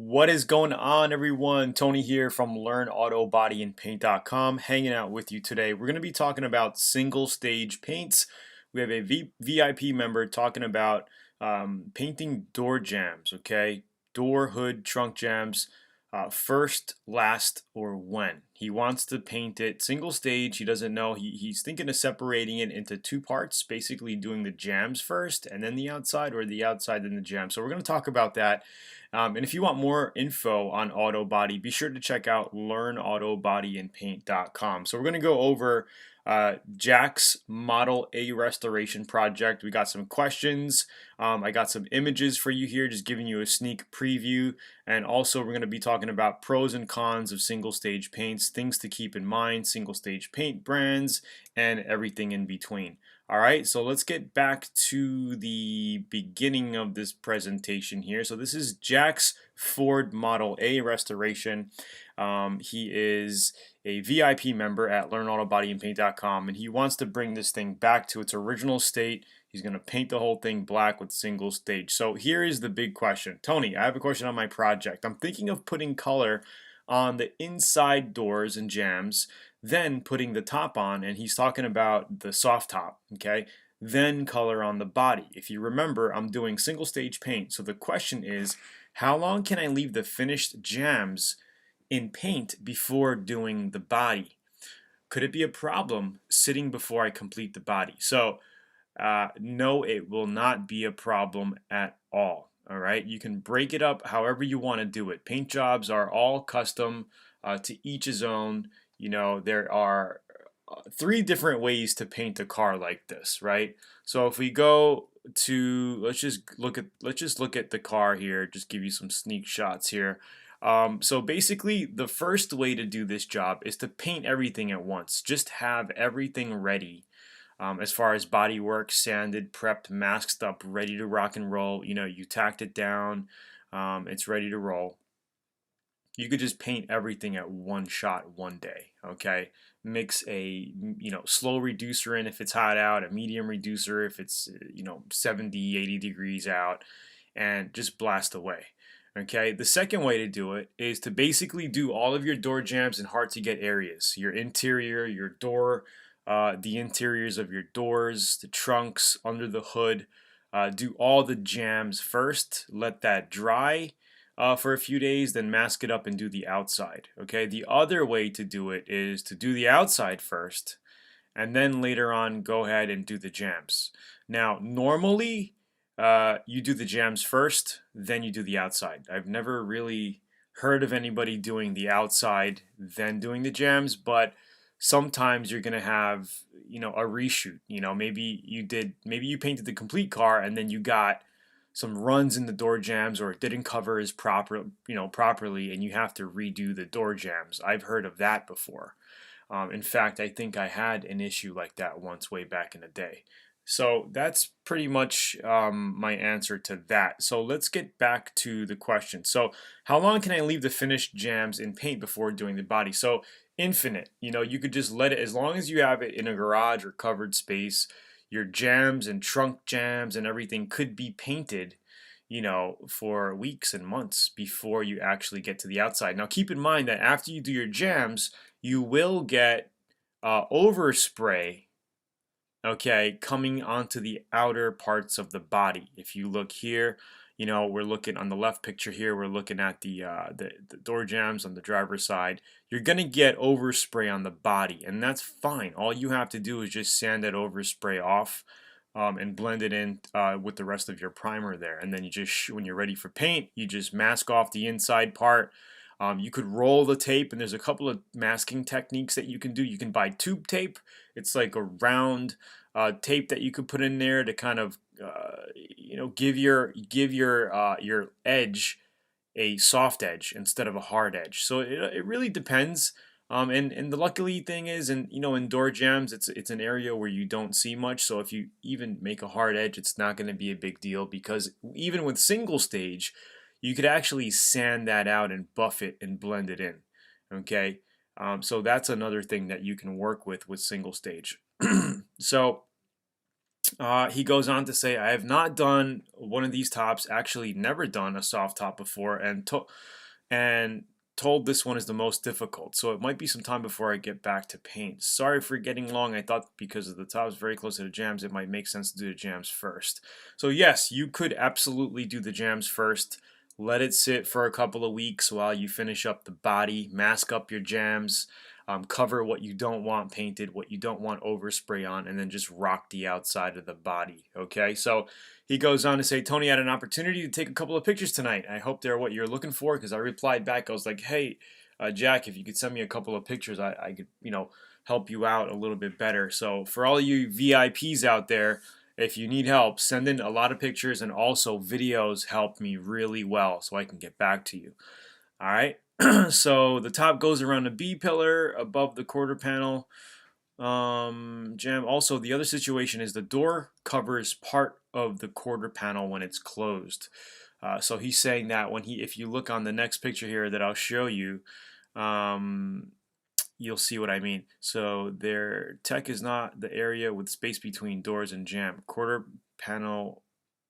What is going on, everyone? Tony here from LearnAutoBodyAndPaint.com, hanging out with you today. We're going to be talking about single stage paints. We have a VIP member talking about painting door jambs, okay? Door, hood, trunk jambs, first, last, or when. He wants to paint it single stage. He doesn't know. He's thinking of separating it into two parts, basically doing the jambs first and then the outside, or the outside then the jambs. So we're going to talk about that. And if you want more info on auto body, be sure to check out learnautobodyandpaint.com. So we're going to go over Jack's Model A restoration project. We got some questions. I got some images for you here, just giving you a sneak preview. And also we're going to be talking about pros and cons of single stage paints, things to keep in mind, single stage paint brands, and everything in between. All right, so let's get back to the beginning of this presentation here. So this is Jack's Ford Model A restoration. He is a VIP member at LearnAutoBodyAndPaint.com, and he wants to bring this thing back to its original state. He's going to paint the whole thing black with single stage. So here is the big question. Tony, I have a question on my project. I'm thinking of putting color on the inside doors and jambs, then putting the top on, and he's talking about the soft top, okay? Then color on the body. If you remember, I'm doing single stage paint. So the question is, how long can I leave the finished jambs in paint before doing the body? Could it be a problem sitting before I complete the body? So no, it will not be a problem at all. All right, you can break it up however you want to do it. Paint jobs are all custom, to each his own. You know, there are three different ways to paint a car like this, right? So if we go to, let's just look at the car here, just give you some sneak shots here. So basically, the first way to do this job is to paint everything at once. Just have everything ready. As far as body work, sanded, prepped, masked up, ready to rock and roll. You know, you tacked it down, it's ready to roll. You could just paint everything at one shot one day, okay? Mix a, slow reducer in if it's hot out, a medium reducer if it's, 70, 80 degrees out, and just blast away. Okay, the second way to do it is to basically do all of your door jambs in hard to get areas. Your interior, your door, the interiors of your doors, the trunks, under the hood. Do all the jambs first, let that dry for a few days, then mask it up and do the outside. Okay, the other way to do it is to do the outside first, and then later on go ahead and do the jambs. Now, normally you do the jambs first, then you do the outside. I've never really heard of anybody doing the outside, then doing the jambs, but sometimes you're gonna have, a reshoot. Maybe you painted the complete car and then you got some runs in the door jambs, or it didn't cover as properly, and you have to redo the door jambs. I've heard of that before. In fact, I think I had an issue like that once way back in the day. So that's pretty much my answer to that. So let's get back to the question. So how long can I leave the finished jambs in paint before doing the body? So infinite. You could just let it, as long as you have it in a garage or covered space, your jambs and trunk jambs and everything could be painted, for weeks and months before you actually get to the outside. Now keep in mind that after you do your jambs, you will get overspray, okay, coming onto the outer parts of the body. If you look here, we're looking on the left picture here, we're looking at the door jambs on the driver's side. You're gonna get overspray on the body, and that's fine. All you have to do is just sand that overspray off, and blend it in with the rest of your primer there. And then you just, when you're ready for paint, you just mask off the inside part. You could roll the tape, and there's a couple of masking techniques that you can do. You can buy tube tape. It's like a round tape that you could put in there to kind of give your edge a soft edge instead of a hard edge. So it really depends. And the luckily thing is, in door jambs, it's an area where you don't see much. So if you even make a hard edge, it's not going to be a big deal, because even with single stage, you could actually sand that out and buff it and blend it in. Okay, so that's another thing that you can work with single stage. So He goes on to say, I have not done one of these tops, actually never done a soft top before, and told this one is the most difficult. So it might be some time before I get back to paint. Sorry for getting long. I thought because of the top is very close to the jambs, it might make sense to do the jambs first. So yes, you could absolutely do the jambs first. Let it sit for a couple of weeks while you finish up the body, mask up your jambs, cover what you don't want painted, what you don't want overspray on, and then just rock the outside of the body. Okay, so he goes on to say, Tony had an opportunity to take a couple of pictures tonight. I hope they're what you're looking for, because I replied back. I was like, hey, Jack, if you could send me a couple of pictures, I could, help you out a little bit better. So for all you VIPs out there, if you need help, send in a lot of pictures, and also videos help me really well so I can get back to you. All right. So the top goes around the B pillar above the quarter panel. Jam. Also, the other situation is the door covers part of the quarter panel when it's closed. So he's saying that if you look on the next picture here that I'll show you, you'll see what I mean. So their tech is not the area with space between doors and jam. Quarter panel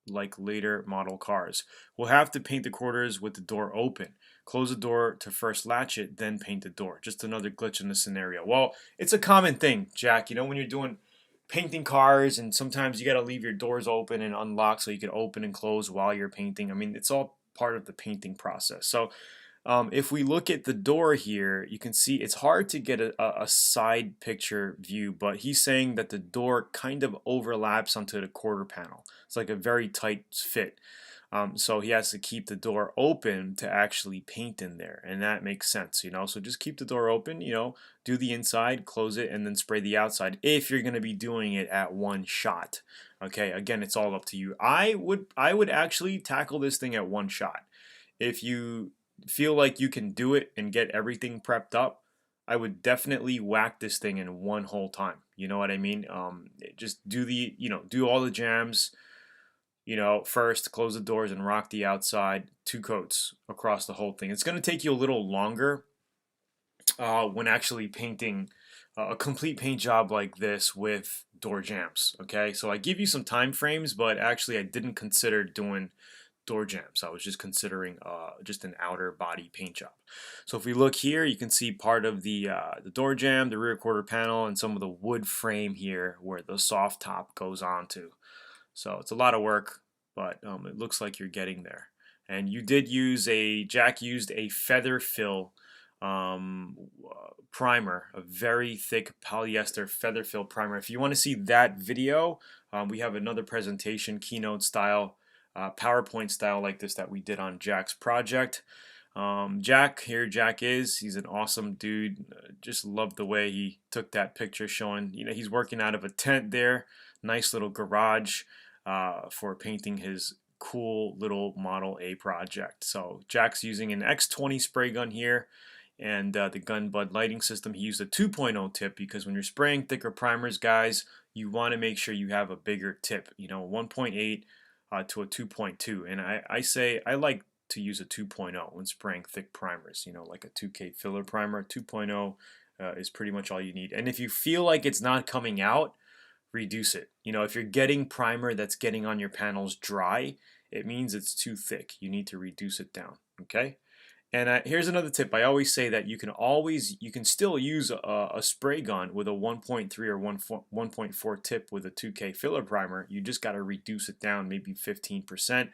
like later model cars. We'll have to paint the quarters with the door open. Close the door to first latch it, then paint the door. Just another glitch in the scenario. Well, it's a common thing, Jack. When you're doing painting cars, and sometimes you got to leave your doors open and unlocked so you can open and close while you're painting. I mean, it's all part of the painting process. So if we look at the door here, you can see it's hard to get a side picture view, but he's saying that the door kind of overlaps onto the quarter panel. It's like a very tight fit. So he has to keep the door open to actually paint in there, and that makes sense, So just keep the door open, do the inside, close it, and then spray the outside if you're going to be doing it at one shot. Okay, again, it's all up to you. I would actually tackle this thing at one shot. If you feel like you can do it and get everything prepped up, I would definitely whack this thing in one whole time. You know what I mean? Just do do all the jams, first, close the doors and rock the outside, 2 coats across the whole thing. It's going to take you a little longer when actually painting a complete paint job like this with door jams. Okay, so I give you some time frames, but actually I didn't consider doing door jams. I was just considering just an outer body paint job. So if we look here, you can see part of the door jam, the rear quarter panel, and some of the wood frame here where the soft top goes onto. So it's a lot of work, but it looks like you're getting there. And Jack used a feather fill primer, a very thick polyester feather fill primer. If you want to see that video, we have another presentation, keynote style, PowerPoint style like this that we did on Jack's project. Jack he's an awesome dude. Just love the way he took that picture showing, he's working out of a tent there. Nice little garage for painting his cool little Model A project. So Jack's using an X20 spray gun here, and the gun bud lighting system. He used a 2.0 tip because when you're spraying thicker primers, guys, you want to make sure you have a bigger tip. 1.8 to a 2.2, and I like to use a 2.0 when spraying thick primers. Like a 2K filler primer. 2.0 is pretty much all you need. And if you feel like it's not coming out, reduce it. If you're getting primer that's getting on your panels dry, it means it's too thick. You need to reduce it down. Okay. And here's another tip. I always say that you can still use a spray gun with a 1.3 or 1.4 tip with a 2K filler primer. You just got to reduce it down maybe 15%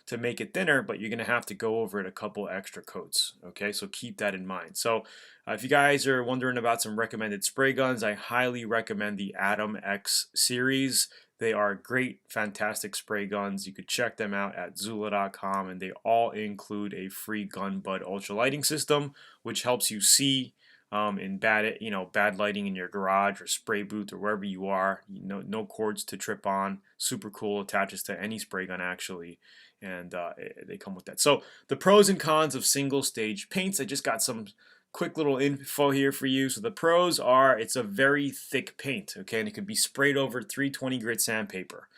to make it thinner, but you're going to have to go over it a couple extra coats. Okay, so keep that in mind. So if you guys are wondering about some recommended spray guns, I highly recommend the Atom X series. They are great, fantastic spray guns. You could check them out at Zula.com, and they all include a free gun bud ultra lighting system, which helps you see in bad lighting in your garage or spray booth or wherever you are. No cords to trip on. Super cool. Attaches to any spray gun actually, and they come with that. So the pros and cons of single stage paints. I just got some quick little info here for you. So the pros are it's a very thick paint, okay, and it could be sprayed over 320 grit sandpaper.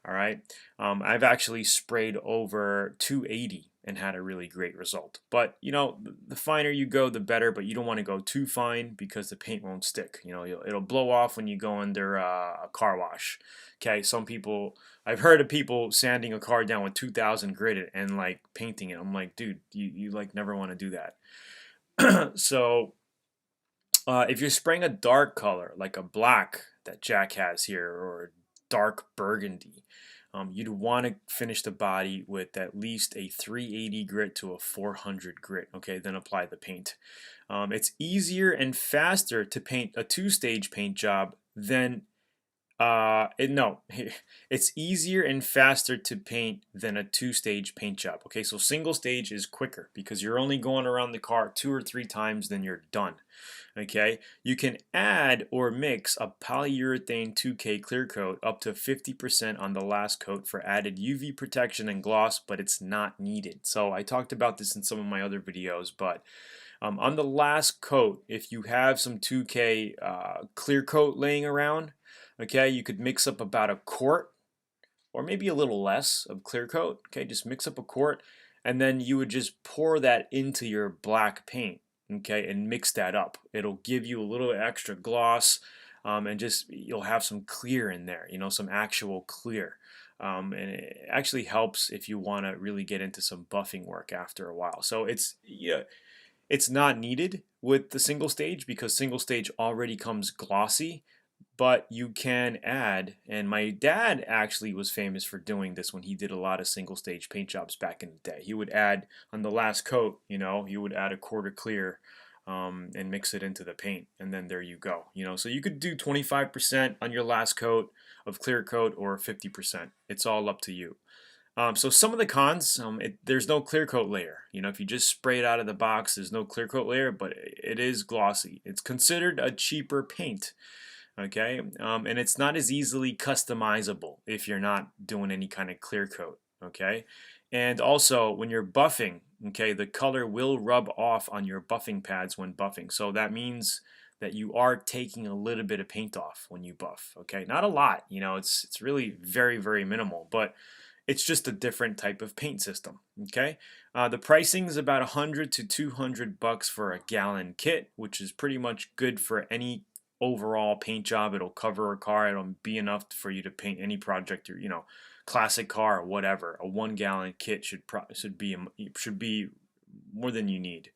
All right, I've actually sprayed over 280 and had a really great result. But you know, the finer you go, the better. But you don't want to go too fine because the paint won't stick. You know, it'll blow off when you go under a car wash. Okay, some people, I've heard of people sanding a car down with 2000 grit and like painting it. I'm like, dude, you like never want to do that. So if you're spraying a dark color like a black that Jack has here or dark burgundy, you'd want to finish the body with at least a 380 grit to a 400 grit, okay, then apply the paint. It's easier and faster to paint a two-stage paint job than no, it's easier and faster to paint than a two-stage paint job. Okay, so single stage is quicker because you're only going around the car 2 or 3 times, then you're done. Okay, you can add or mix a polyurethane 2K clear coat up to 50% on the last coat for added UV protection and gloss, but it's not needed. So I talked about this in some of my other videos, but on the last coat, if you have some 2K clear coat laying around, okay, you could mix up about a quart or maybe a little less of clear coat. Okay, just mix up a quart and then you would just pour that into your black paint, okay, and mix that up. It'll give you a little extra gloss, and just you'll have some clear in there, you know, some actual clear. And it actually helps if you want to really get into some buffing work after a while. So it's, yeah, it's not needed with the single stage because single stage already comes glossy, but you can add, and my dad actually was famous for doing this when he did a lot of single stage paint jobs back in the day. He would add on the last coat, you know, he would add a quarter clear and mix it into the paint, and then there you go. You know, so you could do 25% on your last coat of clear coat or 50%. It's all up to you. So some of the cons, there's no clear coat layer. You know, if you just spray it out of the box, there's no clear coat layer, but it is glossy. It's considered a cheaper paint, okay? And it's not as easily customizable if you're not doing any kind of clear coat, okay? And also, when you're buffing, okay, the color will rub off on your buffing pads when buffing. So that means that you are taking a little bit of paint off when you buff, okay? Not a lot, you know, it's really very, very minimal, but it's just a different type of paint system, okay? The pricing is about 100 to 200 bucks for a gallon kit, which is pretty much good for any overall paint job. It'll cover a car. It'll be enough for you to paint any project or, you know, classic car or whatever. A 1 gallon kit should be more than you need.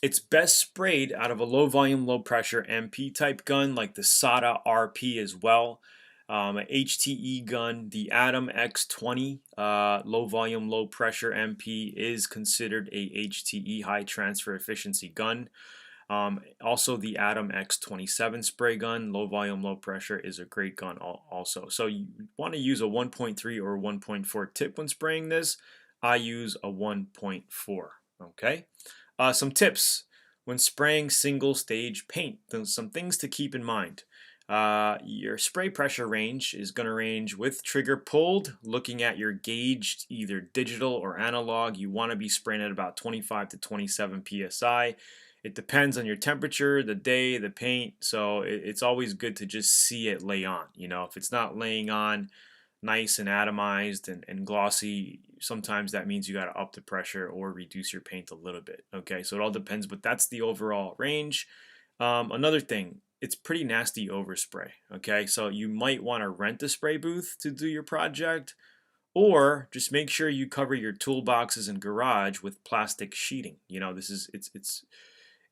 It's best sprayed out of a low volume, low pressure MP type gun like the SATA RP as well. An HTE gun, the Atom X20 low volume, low pressure MP is considered a HTE high transfer efficiency gun. Also, the Atom X27 spray gun, low volume, low pressure, is a great gun also. So you want to use a 1.3 or 1.4 tip when spraying this. I use a 1.4, okay? Some tips when spraying single stage paint. Some things to keep in mind. Your spray pressure range is going to range with trigger pulled. Looking at your gauge, either digital or analog, you want to be spraying at about 25 to 27 psi. It depends on your temperature, the day, the paint, so it's always good to just see it lay on. You know, if it's not laying on nice and atomized and glossy, sometimes that means you got to up the pressure or reduce your paint a little bit. Okay, so it all depends, but that's the overall range. Another thing, it's pretty nasty overspray. Okay, so you might want to rent a spray booth to do your project, or just make sure you cover your toolboxes and garage with plastic sheeting. You know, this is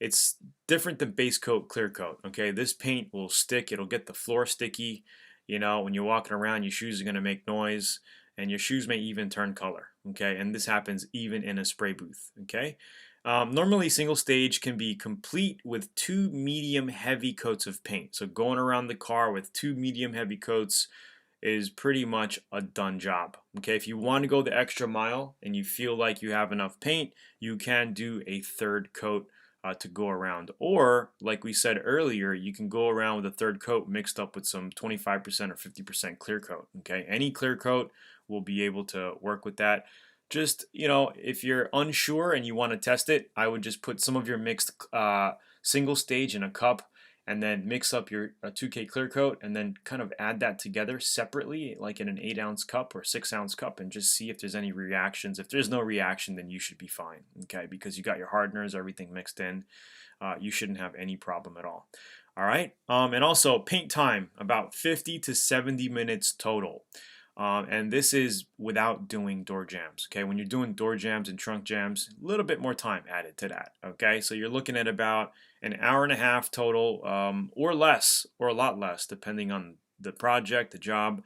it's different than base coat, clear coat. Okay, this paint will stick. It'll get the floor sticky. You know, when you're walking around, your shoes are going to make noise, and your shoes may even turn color. Okay, and this happens even in a spray booth. Okay. Normally, single stage can be complete with 2 medium heavy coats of paint. So going around the car with 2 medium heavy coats is pretty much a done job. Okay, if you want to go the extra mile and you feel like you have enough paint, you can do a 3rd coat to go around. Or, like we said earlier, you can go around with a 3rd coat mixed up with some 25% or 50% clear coat. Okay, any clear coat will be able to work with that. Just, you know, if you're unsure and you want to test it, I would just put some of your mixed single stage in a cup and then mix up your 2K clear coat, and then kind of add that together separately, like in an 8-ounce cup or 6-ounce cup, and just see if there's any reactions. If there's no reaction, then you should be fine, okay? Because you got your hardeners, everything mixed in. You shouldn't have any problem at all. All right, and also paint time, about 50 to 70 minutes total. And this is without doing door jambs. Okay, when you're doing door jambs and trunk jambs, a little bit more time added to that. Okay, so you're looking at about an hour and a half total, or less, or a lot less, depending on the project, the job,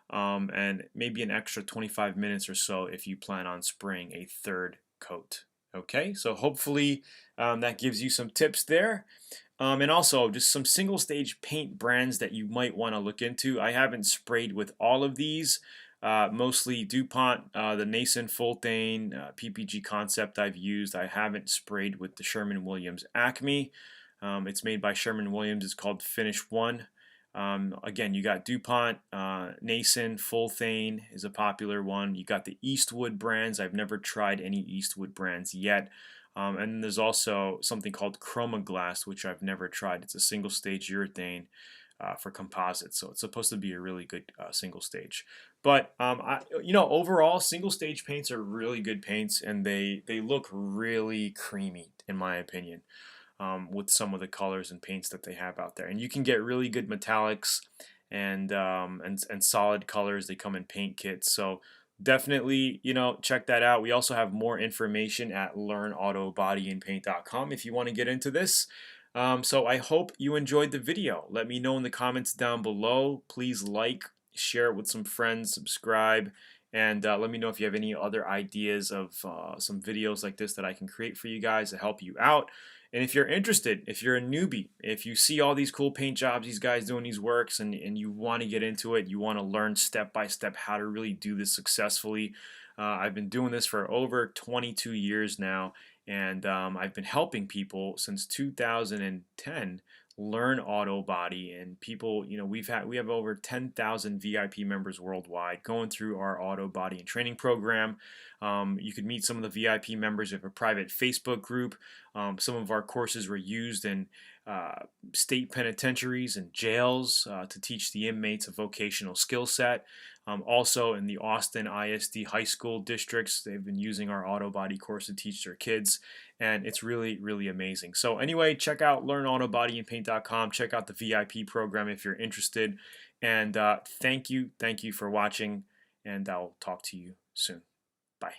and maybe an extra 25 minutes or so if you plan on spraying a third coat. Okay, so hopefully that gives you some tips there. And also just some single stage paint brands that you might want to look into. I haven't sprayed with all of these. Mostly DuPont, the nascent ful-thane, PPG concept I've used. I haven't sprayed with the Sherwin-Williams Acme. It's made by Sherwin-Williams. It's called Finish One. Again, you got DuPont, Nason, ful-thane is a popular one. You got the Eastwood brands. I've never tried any Eastwood brands yet. And there's also something called Chromaglass, which I've never tried. It's a single stage urethane for composites, so it's supposed to be a really good single stage. But overall, single stage paints are really good paints, and they look really creamy, in my opinion, with some of the colors and paints that they have out there. And you can get really good metallics and solid colors. They come in paint kits, so definitely, check that out. We also have more information at learnautobodyandpaint.com if you want to get into this. So I hope you enjoyed the video. Let me know in the comments down below. Please like, share it with some friends, subscribe, and let me know if you have any other ideas of some videos like this that I can create for you guys to help you out. And if you're interested, if you're a newbie, if you see all these cool paint jobs, these guys doing these works, and you want to get into it, you want to learn step by step how to really do this successfully. I've been doing this for over 22 years now, and I've been helping people since 2010 learn auto body. And people, we have over 10,000 VIP members worldwide going through our auto body and training program. You could meet some of the VIP members of a private Facebook group. Some of our courses were used in state penitentiaries and jails to teach the inmates a vocational skill set. Also in the Austin ISD high school districts, they've been using our auto body course to teach their kids, and it's really, really amazing. So anyway, check out learnautobodyandpaint.com. Check out the VIP program if you're interested. And thank you for watching, and I'll talk to you soon. Bye.